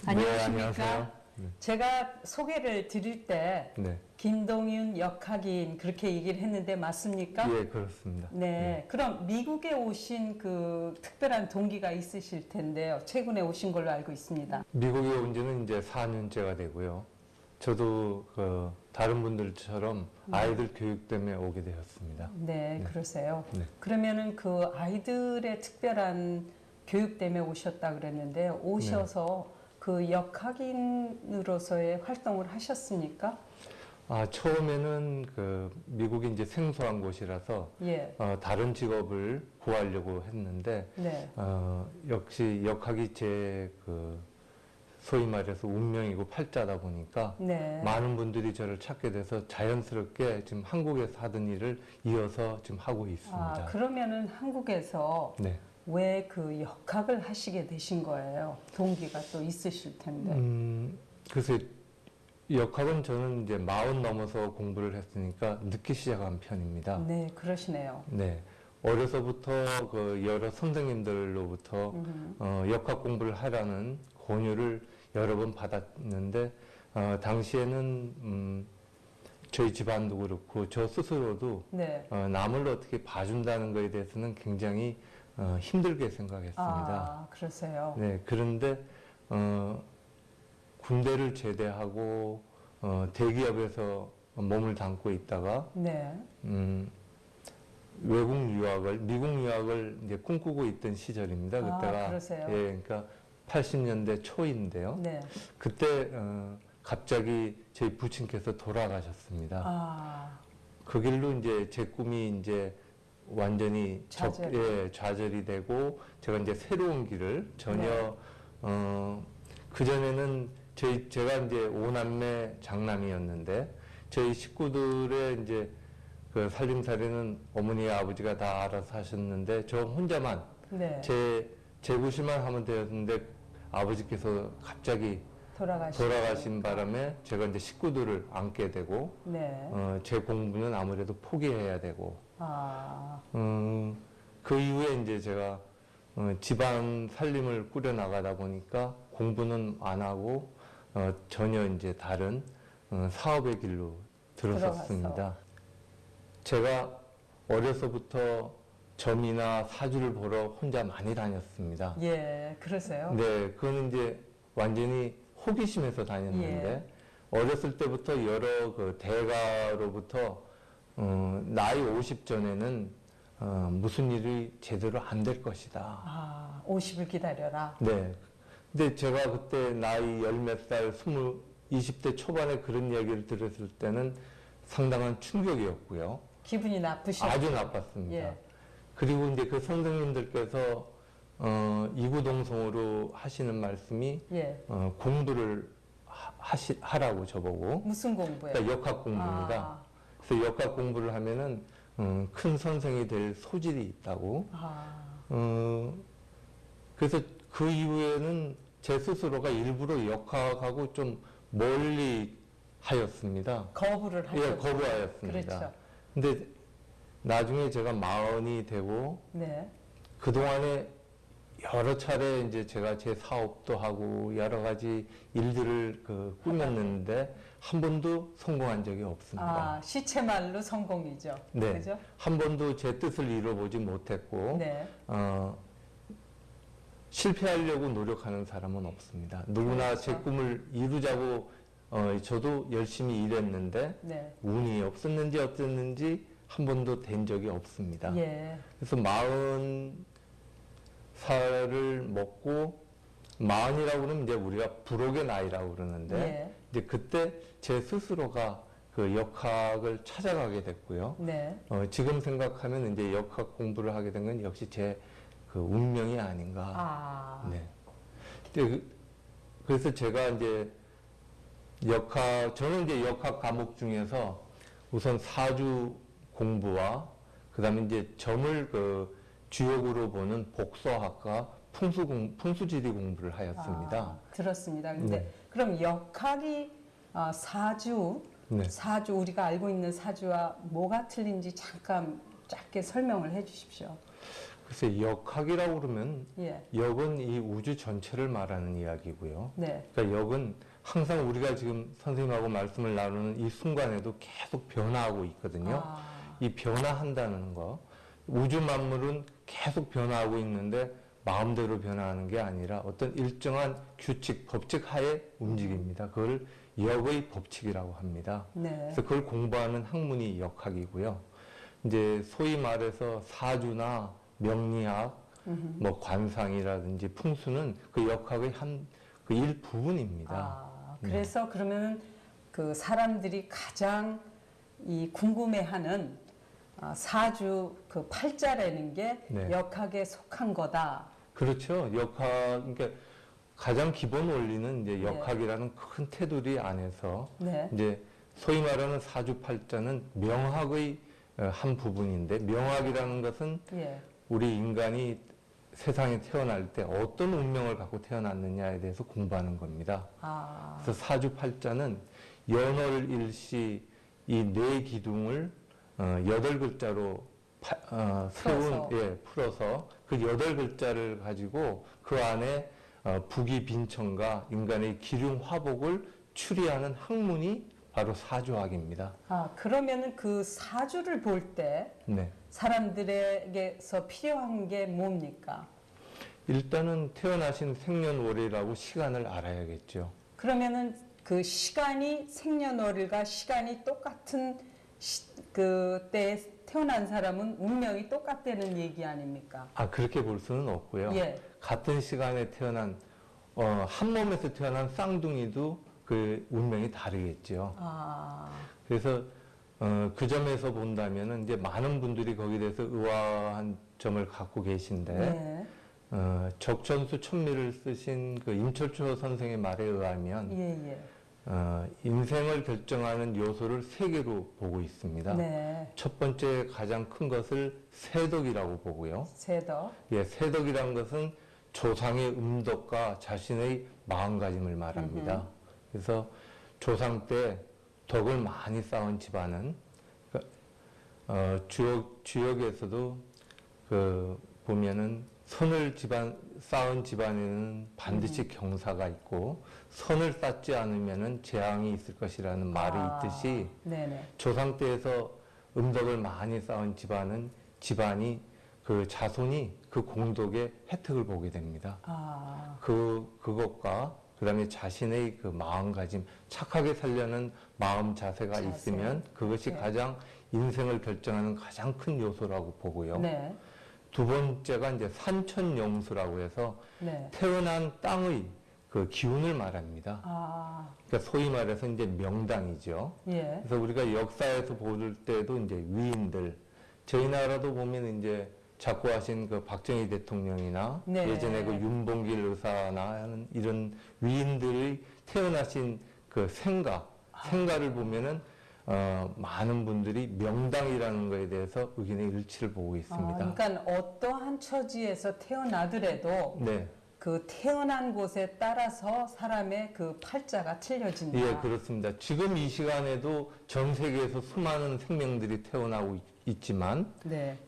안녕하십니까? 안녕하세요. 네. 제가 소개를 드릴 때 네. 김동윤 역학인 그렇게 얘기를 했는데 맞습니까? 예, 그렇습니다. 네. 그럼 미국에 오신 그 특별한 동기가 있으실 텐데요. 최근에 오신 걸로 알고 있습니다. 미국에 온 지는 이제 4년째가 되고요. 저도 다른 분들처럼 아이들 교육 때문에 오게 되었습니다. 네, 네. 그러세요. 네. 그러면은 그 아이들의 특별한 교육 때문에 오셨다 그랬는데 오셔서 그 역학인으로서의 활동을 하셨습니까? 처음에는 미국이 이제 생소한 곳이라서 예. 다른 직업을 구하려고 했는데 네. 역시 역학이 소위 말해서 운명이고 팔자다 보니까 네. 많은 분들이 저를 찾게 돼서 자연스럽게 지금 한국에서 하던 일을 이어서 지금 하고 있습니다. 그러면은 한국에서 네. 왜 그 역학을 하시게 되신 거예요? 동기가 또 있으실 텐데. 글쎄, 역학은 저는 이제 40 넘어서 공부를 했으니까 늦게 시작한 편입니다. 네, 그러시네요. 네. 어려서부터 여러 선생님들로부터 역학 공부를 하라는 권유를 여러 번 받았는데, 당시에는, 저희 집안도 그렇고, 저 스스로도, 네. 남을 어떻게 봐준다는 것에 대해서는 굉장히, 힘들게 생각했습니다. 그러세요. 네. 그런데, 군대를 제대하고, 대기업에서 몸을 담고 있다가, 네. 외국 유학을, 미국 유학을 이제 꿈꾸고 있던 시절입니다. 그때가. 그러세요. 예, 그러니까 80년대 초인데요. 네. 그때, 갑자기 저희 부친께서 돌아가셨습니다. 그 길로 이제 제 꿈이 이제 완전히 좌절이 되고, 제가 이제 새로운 길을 전혀, 그전에는 제가 이제 5남매 장남이었는데, 저희 식구들의 이제 그 살림살이는 어머니, 아버지가 다 알아서 하셨는데, 저 혼자만, 네. 제구실만 하면 되었는데, 아버지께서 갑자기 돌아가신 바람에 제가 이제 식구들을 안게 되고, 네. 제 공부는 아무래도 포기해야 되고, 그 이후에 이제 제가 집안 살림을 꾸려 나가다 보니까 공부는 안 하고, 전혀 이제 다른 사업의 길로 들어섰습니다. 제가 어려서부터 점이나 사주를 보러 혼자 많이 다녔습니다. 예, 그러세요? 네, 그거는 이제 완전히 호기심에서 다녔는데, 어렸을 때부터 여러 대가로부터, 나이 50 전에는, 무슨 일이 제대로 안 될 것이다. 50을 기다려라. 네. 근데 제가 그때 나이 열 몇 살, 20대 초반에 그런 이야기를 들었을 때는 상당한 충격이었고요. 기분이 나쁘셨죠? 아주 나빴습니다. 예. 그리고 이제 그 선생님들께서 이구동성으로 하시는 말씀이 공부를 하라고 저보고. 무슨 공부요? 그러니까 역학 공부입니다. 그래서 역학 공부를 하면은 큰 선생이 될 소질이 있다고. 그래서 그 이후에는 제 스스로가 일부러 역학하고 좀 멀리 하였습니다. 거부를 하셨죠? 예, 거부하였습니다. 그렇죠. 근데 나중에 제가 40이 되고, 그동안에 여러 차례 이제 제가 제 사업도 하고 여러 가지 일들을 꾸몄는데 한 번도 성공한 적이 없습니다. 시체말로 성공이죠. 네. 그죠? 한 번도 제 뜻을 이뤄보지 못했고, 실패하려고 노력하는 사람은 없습니다. 누구나 그렇죠. 제 꿈을 이루자고, 저도 열심히 일했는데, 운이 없었는지 어땠는지 한 번도 된 적이 없습니다. 그래서 40살을 먹고, 40이라고 그러면 이제 우리가 불혹의 나이라고 그러는데, 이제 그때 제 스스로가 그 역학을 찾아가게 됐고요. 지금 생각하면 이제 역학 공부를 하게 된 건 역시 제 그 운명이 아닌가. 그래서 제가 이제 저는 이제 역학 과목 중에서 우선 사주 공부와 그 다음에 이제 점을 주역으로 보는 복서학과 풍수지리 공부를 하였습니다. 들었습니다. 근데 그럼 역학이 사주 우리가 알고 있는 사주와 뭐가 틀린지 잠깐 짧게 설명을 해 주십시오. 글쎄 역학이라고 그러면 역은 이 우주 전체를 말하는 이야기고요. 그러니까 역은 항상 우리가 지금 선생님하고 말씀을 나누는 이 순간에도 계속 변화하고 있거든요. 이 변화한다는 거, 우주 만물은 계속 변화하고 있는데 마음대로 변화하는 게 아니라 어떤 일정한 규칙, 법칙 하에 움직입니다. 그걸 역의 법칙이라고 합니다. 그래서 그걸 공부하는 학문이 역학이고요. 이제 소위 말해서 사주나 명리학, 뭐 관상이라든지 풍수는 그 역학의 그 일부분입니다. 그래서 그러면 그 사람들이 가장 이 궁금해하는 사주 그 팔자라는 게 역학에 속한 거다. 그렇죠. 역학, 그러니까 가장 기본 원리는 이제 역학이라는 큰 테두리 안에서 이제 소위 말하는 사주팔자는 명학의 한 부분인데, 명학이라는 것은 우리 인간이 세상에 태어날 때 어떤 운명을 갖고 태어났느냐에 대해서 공부하는 겁니다. 그래서 사주팔자는 연월일시 이 네 기둥을 8글자로 풀어서 그 8글자를 가지고 그 안에 부귀 빈천과 인간의 기륭 화복을 추리하는 학문이 바로 사주학입니다. 그러면은 그 사주를 볼 때 사람들에게서 필요한 게 뭡니까? 일단은 태어나신 생년월일하고 시간을 알아야겠죠. 그러면은 그 시간이 생년월일과 시간이 똑같은 그때에 태어난 사람은 운명이 똑같다는 얘기 아닙니까? 그렇게 볼 수는 없고요. 같은 시간에 태어난 한 몸에서 태어난 쌍둥이도 그 운명이 다르겠죠. 그래서 그 점에서 본다면은 이제 많은 분들이 거기에 대해서 의아한 점을 갖고 계신데 적천수 천미를 쓰신 그 임철초 선생의 말에 의하면 인생을 결정하는 요소를 3개로 보고 있습니다. 첫 번째 가장 큰 것을 세덕이라고 보고요. 세덕? 세덕이라는 것은 조상의 음덕과 자신의 마음가짐을 말합니다. 그래서 조상 때 덕을 많이 쌓은 집안은 주역에서도 보면은 선을 쌓은 집안에는 반드시 경사가 있고 선을 쌓지 않으면은 재앙이 있을 것이라는 말이 있듯이 조상 때에서 음덕을 많이 쌓은 집안이 그 자손이 그 공덕의 혜택을 보게 됩니다. 그것과 그다음에 자신의 그 마음가짐, 착하게 살려는 마음 자세가 있으면 그것이 가장 인생을 결정하는 가장 큰 요소라고 보고요. 두 번째가 이제 산천영수라고 해서 태어난 땅의 그 기운을 말합니다. 그러니까 소위 말해서 이제 명당이죠. 그래서 우리가 역사에서 볼 때도 이제 위인들, 저희 나라도 보면 이제 작고하신 그 박정희 대통령이나 예전에 그 윤봉길 의사나 하는 이런 위인들의 태어나신 그 생가를 보면은 많은 분들이 명당이라는 것에 대해서 의견의 일치를 보고 있습니다. 그러니까 어떠한 처지에서 태어나더라도 그 태어난 곳에 따라서 사람의 그 팔자가 틀려진다. 그렇습니다. 지금 이 시간에도 전 세계에서 수많은 생명들이 태어나고 있지만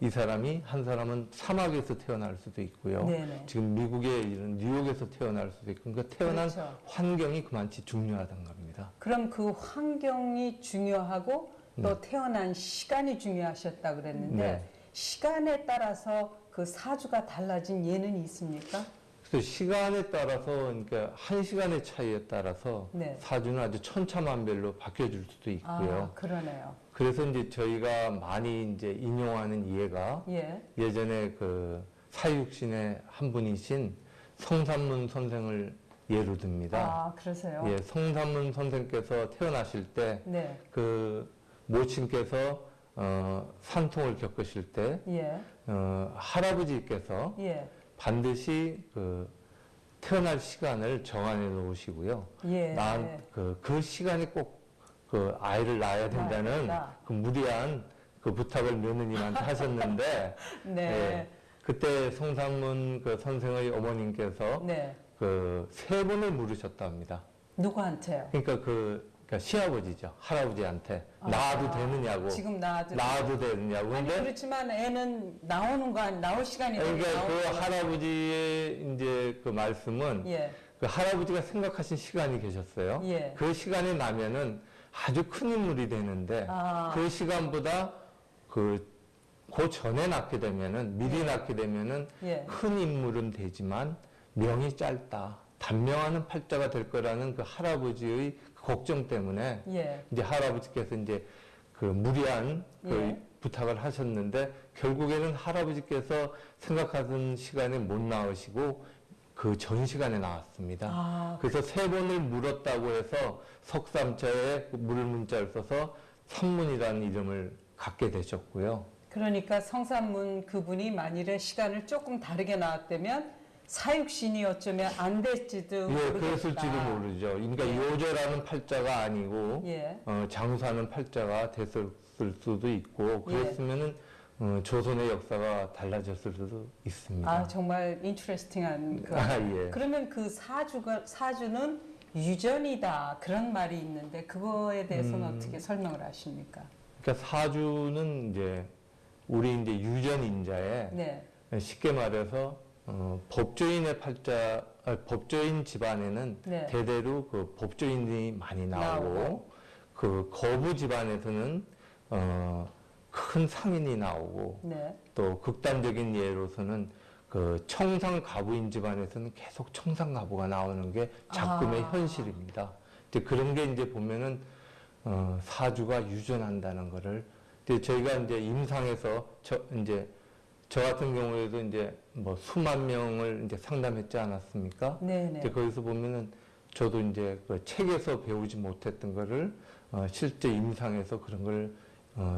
이 사람이 한 사람은 사막에서 태어날 수도 있고요. 지금 미국의 이런 뉴욕에서 태어날 수도 있고, 그러니까 태어난 환경이 그만치 중요하다는 겁니다. 그럼 그 환경이 중요하고 또 태어난 시간이 중요하셨다 그랬는데 시간에 따라서 그 사주가 달라진 예는 있습니까? 그래서 시간에 따라서, 그러니까 한 시간의 차이에 따라서 사주는 아주 천차만별로 바뀌어질 수도 있고요. 그러네요. 그래서 이제 저희가 많이 이제 인용하는 예가 예전에 그 사육신의 한 분이신 성삼문 선생을 예로 듭니다. 그러세요? 성삼문 선생께서 태어나실 때 그 모친께서 산통을 겪으실 때 할아버지께서 반드시 그 태어날 시간을 정한해 놓으시고요. 그 시간에 꼭 그 아이를 낳아야 된다는 그 무리한 그 부탁을 며느님한테 하셨는데, 그때 성삼문 그 선생의 어머님께서 그 3번을 물으셨답니다. 누구한테요? 그러니까 그 그러니까 시아버지죠. 할아버지한테 낳아도 되느냐고. 지금 낳아도 되느냐고. 아니 그렇지만 애는 나올 시간이 그러니까 그 할아버지의 이제 그 말씀은 예. 그 할아버지가 생각하신 시간이 계셨어요. 예. 그 시간이 나면은 아주 큰 인물이 되는데 그 시간보다 그 전에 낳게 되면은 미리 낳게 되면은 큰 인물은 되지만 명이 짧다. 단명하는 팔자가 될 거라는 그 할아버지의 걱정 때문에 이제 할아버지께서 이제 그 무리한 그 부탁을 하셨는데 결국에는 할아버지께서 생각하던 시간에 못 나오시고 그 전 시간에 나왔습니다. 그래서 3번을 물었다고 해서 석삼자에 물을 문자를 써서 산문이라는 이름을 갖게 되셨고요. 그러니까 성산문 그분이 만일에 시간을 조금 다르게 나왔다면 사육신이 어쩌면 안 될지도 모르겠다. 그랬을지도 모르죠. 그러니까 요조라는 팔자가 아니고 장수하는 팔자가 됐을 수도 있고 그랬으면은 조선의 역사가 달라졌을 수도 있습니다. 정말 인트레스팅한 그러면 그 사주는 유전이다 그런 말이 있는데 그거에 대해서는 어떻게 설명을 하십니까? 그러니까 사주는 이제 우리 이제 유전인자에 쉽게 말해서 법조인의 법조인 집안에는 대대로 그 법조인이 많이 나오고 그 거부 집안에서는 큰 상인이 나오고 또 극단적인 예로서는 그 청상가부인 집안에서는 계속 청상가부가 나오는 게 작금의 현실입니다. 이제 그런 게 이제 보면은 사주가 유전한다는 거를 저희가 이제 임상에서 저 같은 경우에도 이제 뭐 수만 명을 이제 상담했지 않았습니까? 이제 거기서 보면은 저도 이제 그 책에서 배우지 못했던 거를 실제 임상에서 그런 걸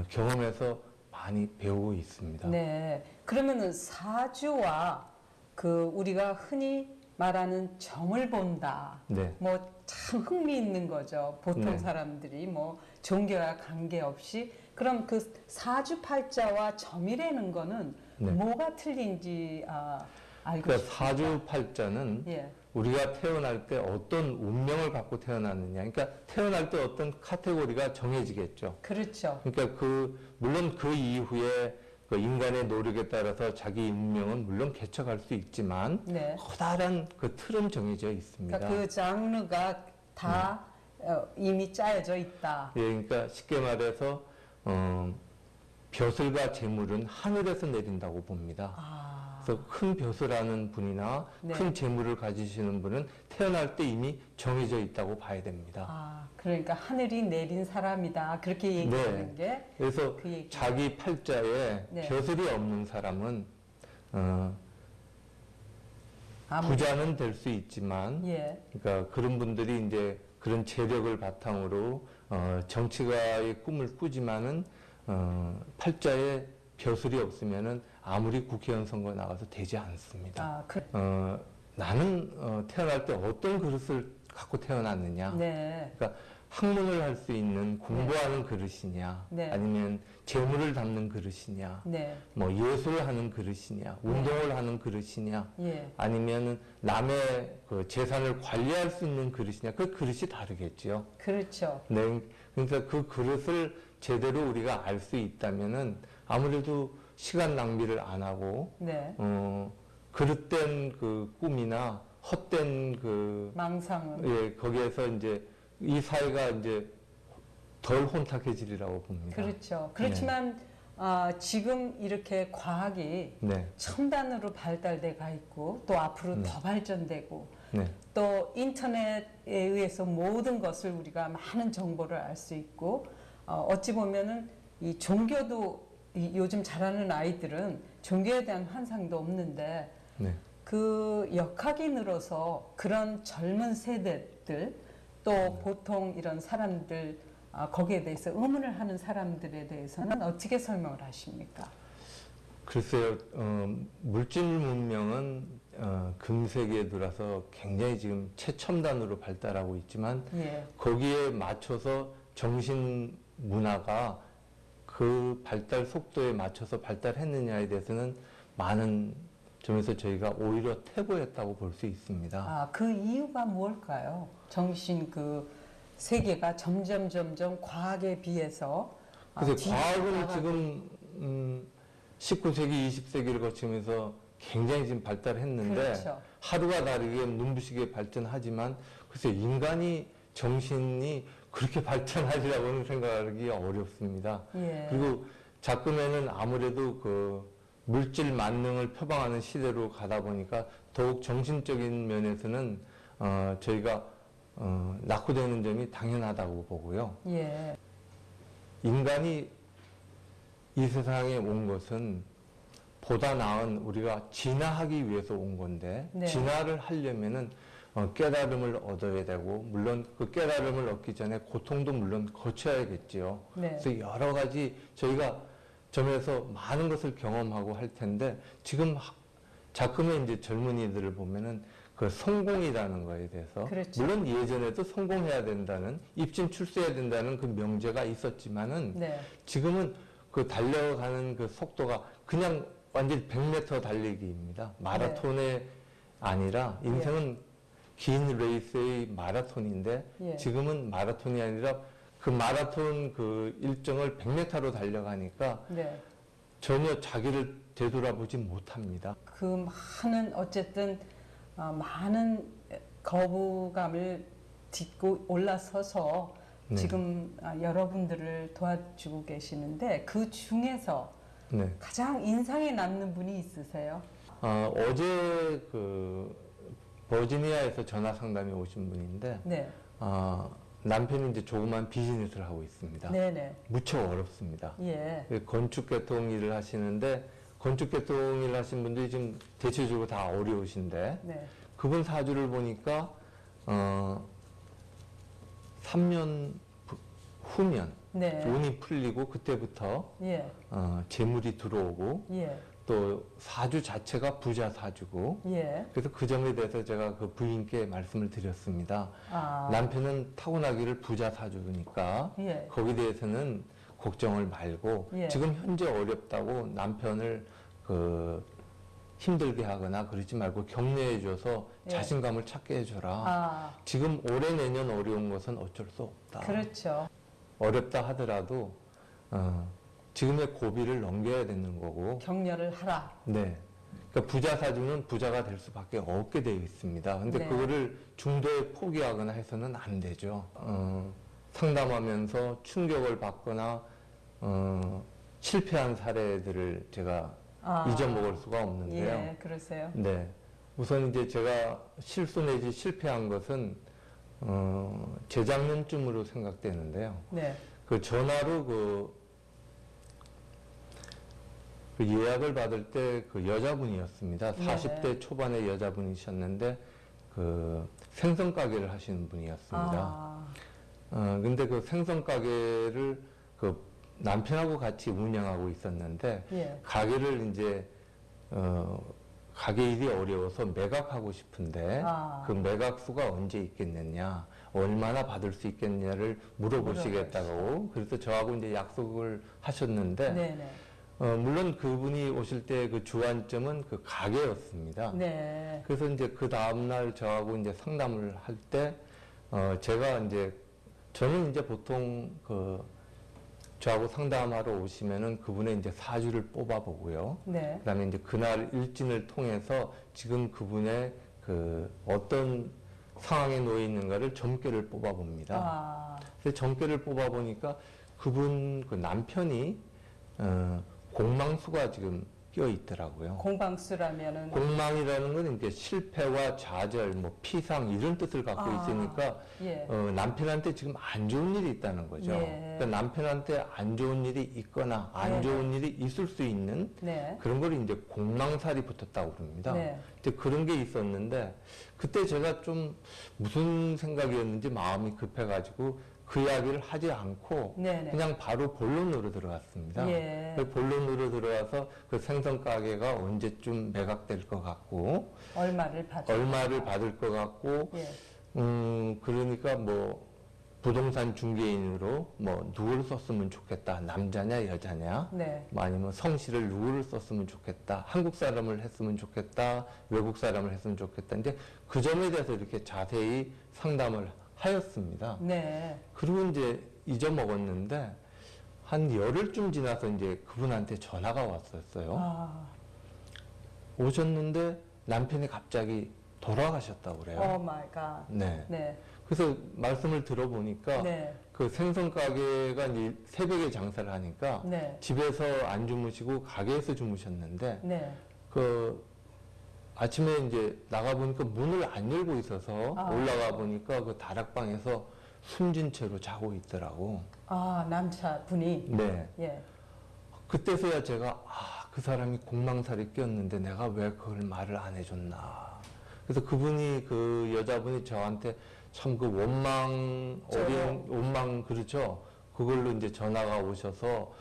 경험해서 많이 배우고 있습니다. 네. 그러면은 사주와 그 우리가 흔히 말하는 점을 본다. 뭐 참 흥미있는 거죠. 보통 사람들이 뭐 종교와 관계없이 그럼 그 사주팔자와 점이라는 거는 뭐가 틀린지 알고 그러니까 싶습니다. 사주팔자는 우리가 태어날 때 어떤 운명을 갖고 태어났느냐. 그러니까 태어날 때 어떤 카테고리가 정해지겠죠. 그렇죠. 그러니까 물론 그 이후에 그 인간의 노력에 따라서 자기 운명은 물론 개척할 수 있지만 커다란 그 틀은 정해져 있습니다. 그러니까 그 장르가 다 이미 짜여져 있다. 그러니까 쉽게 말해서 벼슬과 재물은 하늘에서 내린다고 봅니다. 그래서 큰 벼슬하는 분이나 큰 재물을 가지시는 분은 태어날 때 이미 정해져 있다고 봐야 됩니다. 그러니까 하늘이 내린 사람이다. 그렇게 얘기하는 게. 그래서 자기 팔자에 벼슬이 없는 사람은 부자는 될 수 있지만, 그러니까 그런 분들이 이제 그런 재력을 바탕으로 정치가의 꿈을 꾸지만은 팔자에 벼슬이 없으면은 아무리 국회의원 선거 나가서 되지 않습니다. 나는 태어날 때 어떤 그릇을 갖고 태어났느냐. 그러니까 학문을 할 수 있는 공부하는 그릇이냐, 아니면 재물을 담는 그릇이냐, 뭐 예술을 하는 그릇이냐, 운동을 하는 그릇이냐, 아니면 남의 그 재산을 관리할 수 있는 그릇이냐, 그 그릇이 다르겠죠. 그렇죠. 그러니까 그 그릇을 제대로 우리가 알 수 있다면은 아무래도 시간 낭비를 안 하고, 그릇된 그 꿈이나 헛된 그 망상은 거기에서 이제 이 사회가 이제 덜 혼탁해지리라고 봅니다. 그렇죠. 그렇지만 지금 이렇게 과학이 첨단으로 발달돼 가 있고 또 앞으로 더 발전되고 또 인터넷에 의해서 모든 것을 우리가 많은 정보를 알 수 있고 어찌 보면은 이 종교도 요즘 자라는 아이들은 종교에 대한 환상도 없는데 그 역학이 늘어서 그런 젊은 세대들 또 보통 이런 사람들 거기에 대해서 의문을 하는 사람들에 대해서는 어떻게 설명을 하십니까? 글쎄요, 물질 문명은 금세기에 들어서 굉장히 지금 최첨단으로 발달하고 있지만 거기에 맞춰서 정신 문화가 그 발달 속도에 맞춰서 발달했느냐에 대해서는 많은 점에서 저희가 오히려 퇴보했다고 볼 수 있습니다. 그 이유가 뭘까요? 정신 그 세계가 점점 과학에 비해서 그래서 과학은 지금 19세기, 20세기를 거치면서 굉장히 지금 발달했는데 그렇죠. 하루가 다르게 눈부시게 발전하지만 글쎄 인간이 정신이 그렇게 발전하리라고는 생각하기 어렵습니다. 예. 그리고 작금에는 아무래도 그 물질 만능을 표방하는 시대로 가다 보니까 더욱 정신적인 면에서는 저희가 낙후되는 점이 당연하다고 보고요. 예. 인간이 이 세상에 온 것은 보다 나은 우리가 진화하기 위해서 온 건데 네. 진화를 하려면은 깨달음을 얻어야 되고 물론 그 깨달음을 얻기 전에 고통도 물론 거쳐야겠지요. 네. 그래서 여러 가지 저희가 점에서 많은 것을 경험하고 할 텐데 지금 작금의 이제 젊은이들을 보면은 그 성공이라는 거에 대해서 그렇죠. 물론 예전에도 성공해야 된다는 입신 출세해야 된다는 그 명제가 있었지만은 네. 지금은 그 달려가는 그 속도가 그냥 완전히 100m 달리기입니다. 마라톤이 네. 아니라 인생은 예. 긴 레이스의 마라톤인데 예. 지금은 마라톤이 아니라 그 마라톤 그 일정을 100m로 달려가니까 네. 전혀 자기를 되돌아보지 못합니다. 그 많은 어쨌든 많은 거부감을 딛고 올라서서 네. 지금 여러분들을 도와주고 계시는데 그 중에서 네. 가장 인상에 남는 분이 있으세요? 어제 그 버지니아에서 전화 상담이 오신 분인데 네. 남편이 이제 조그만 비즈니스를 하고 있습니다. 네네. 무척 어렵습니다. 예. 건축계통 일을 하시는데 건축계통 일을 하신 분들이 지금 대체적으로 다 어려우신데 네. 그분 사주를 보니까 3년 후면 네. 운이 풀리고 그때부터 예. 재물이 들어오고 예. 또 사주 자체가 부자 사주고 예. 그래서 그 점에 대해서 제가 그 부인께 말씀을 드렸습니다. 남편은 타고나기를 부자 사주니까 예. 거기에 대해서는 걱정을 말고 예. 지금 현재 어렵다고 남편을 그 힘들게 하거나 그러지 말고 격려해줘서 예. 자신감을 찾게 해줘라. 지금 올해 내년 어려운 것은 어쩔 수 없다. 그렇죠. 어렵다 하더라도 지금의 고비를 넘겨야 되는 거고 격려를 하라. 네. 그러니까 부자 사주는 부자가 될 수밖에 없게 되어 있습니다. 근데 네. 그거를 중도에 포기하거나 해서는 안 되죠. 상담하면서 충격을 받거나 실패한 사례들을 제가 잊어먹을 수가 없는데요. 예, 그러세요? 네. 우선 이제 제가 실수 내지 실패한 것은 재작년쯤으로 생각되는데요. 네. 그 전화로 그 예약을 받을 때 그 여자분이었습니다. 40대 초반의 여자분이셨는데 그 생선 가게를 하시는 분이었습니다. 근데 그 생선 가게를 그 남편하고 같이 운영하고 있었는데 예. 가게를 이제 가게 일이 어려워서 매각하고 싶은데 그 매각수가 언제 있겠느냐, 얼마나 받을 수 있겠냐를 물어보시겠다고 그래서 저하고 이제 약속을 하셨는데 네네. 물론 그분이 오실 때 그 주안점은 그 가게였습니다. 네. 그래서 이제 그 다음날 저하고 이제 상담을 할 때 제가 이제 저는 이제 보통 그 저하고 상담하러 오시면은 그분의 이제 사주를 뽑아보고요. 네. 그다음에 이제 그날 일진을 통해서 지금 그분의 그 어떤 상황에 놓여 있는가를 점괘를 뽑아봅니다. 그래서 점괘를 뽑아보니까 그분 그 남편이 공망수가 지금 끼어 있더라고요. 공방수라면은 공망이라는 건 이제 실패와 좌절, 뭐 피상 이런 뜻을 갖고 있으니까 예. 남편한테 지금 안 좋은 일이 있다는 거죠. 예. 그러니까 남편한테 안 좋은 일이 있거나 안 좋은 일이 있을 수 있는 네. 그런 걸 이제 공망살이 붙었다고 그럽니다. 네. 이제 그런 게 있었는데 그때 제가 좀 무슨 생각이었는지 마음이 급해가지고 그 이야기를 하지 않고 네네. 그냥 바로 본론으로 들어갔습니다. 예. 본론으로 들어와서 그 생선 가게가 언제쯤 매각될 것 같고 얼마를 받을 것 같고 예. 그러니까 뭐 부동산 중개인으로 뭐 누구를 썼으면 좋겠다, 남자냐 여자냐 네. 뭐 아니면 성씨를 누구를 썼으면 좋겠다, 한국 사람을 했으면 좋겠다, 외국 사람을 했으면 좋겠다. 이제 그 점에 대해서 이렇게 자세히 상담을 하였습니다. 네. 그리고 이제 잊어먹었는데 한 열흘쯤 지나서 이제 그분한테 전화가 왔었어요. 아. 오셨는데 남편이 갑자기 돌아가셨다고 그래요. 오 마이 갓. 네. 네. 그래서 말씀을 들어보니까 네. 그 생선 가게가 이제 새벽에 장사를 하니까 네. 집에서 안 주무시고 가게에서 주무셨는데 네. 그 아침에 이제 나가 보니까 문을 안 열고 있어서 올라가 보니까 그 다락방에서 숨진 채로 자고 있더라고. 아, 남자분이? 네. 예. 그때서야 제가 그 사람이 공망살이 꼈는데 내가 왜 그걸 말을 안 해줬나. 그래서 그분이 그 여자분이 저한테 참 그 원망 그렇죠. 그걸로 이제 전화가 오셔서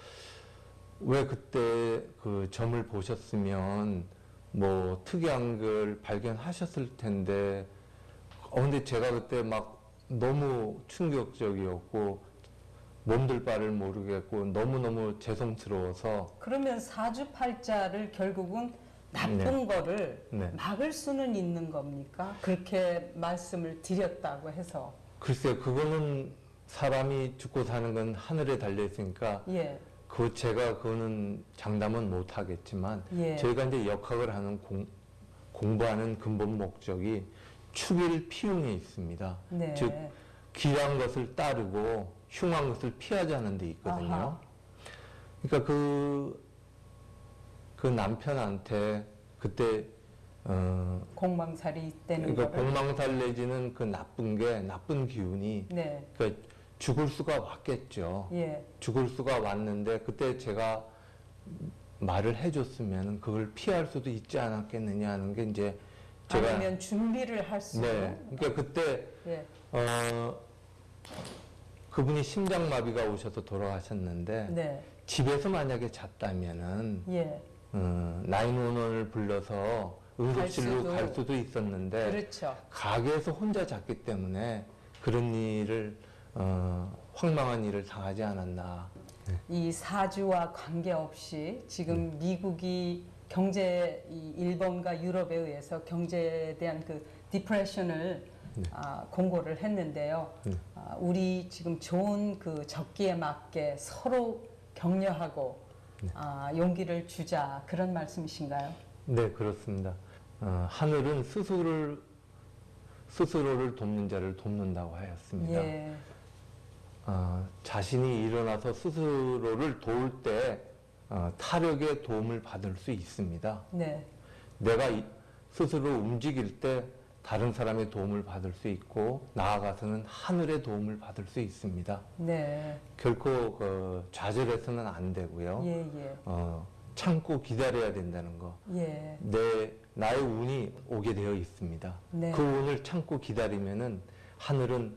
왜 그때 그 점을 보셨으면 뭐 특이한 걸 발견하셨을 텐데 근데 제가 그때 막 너무 충격적이었고 몸둘 바를 모르겠고 너무너무 죄송스러워서 그러면 사주팔자를 결국은 나쁜 거를 막을 수는 있는 겁니까? 그렇게 말씀을 드렸다고 해서. 글쎄요, 그거는 사람이 죽고 사는 건 하늘에 달려 있으니까 예. 제가 그거는 장담은 못 하겠지만 예. 저희가 이제 역학을 하는 공부하는 근본 목적이 축일 피흉에 있습니다. 네. 즉 귀한 것을 따르고 흉한 것을 피하자는 데 있거든요. 아하. 그러니까 그 남편한테 그때 공망살이 있다는 그러니까 거를. 공망살 내지는 그 나쁜 기운이 네. 그러니까 죽을 수가 왔겠죠. 예. 죽을 수가 왔는데 그때 제가 말을 해줬으면 그걸 피할 수도 있지 않았겠느냐 하는 게 이제 제가 아니면 준비를 할 수. 네. 그러니까 그때 예. 그분이 심장마비가 오셔서 돌아가셨는데 네. 집에서 만약에 잤다면은 예. 911을 불러서 응급실로 갈 갈 수도 있었는데 그렇죠. 가게에서 혼자 잤기 때문에 그런 일을 황망한 일을 당하지 않았나. 이 사주와 관계없이 지금 미국이 이 일본과 유럽에 의해서 경제에 대한 그 디프레션을 공고를 했는데요. 우리 지금 좋은 그 적기에 맞게 서로 격려하고 용기를 주자 그런 말씀이신가요? 네, 그렇습니다. 하늘은 스스로를 돕는 자를 돕는다고 하였습니다. 예. 자신이 일어나서 스스로를 도울 때 타력의 도움을 받을 수 있습니다. 네. 내가 스스로 움직일 때 다른 사람의 도움을 받을 수 있고 나아가서는 하늘의 도움을 받을 수 있습니다. 네. 결코 좌절해서는 안 되고요. 예, 예. 참고 기다려야 된다는 거. 예. 나의 운이 오게 되어 있습니다. 네. 그 운을 참고 기다리면은 하늘은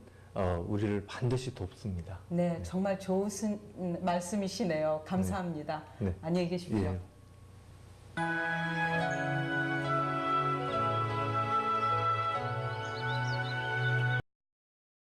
우리를 반드시 돕습니다. 네, 정말 좋은 말씀이시네요. 감사합니다. 네. 안녕히 계십시오. 예.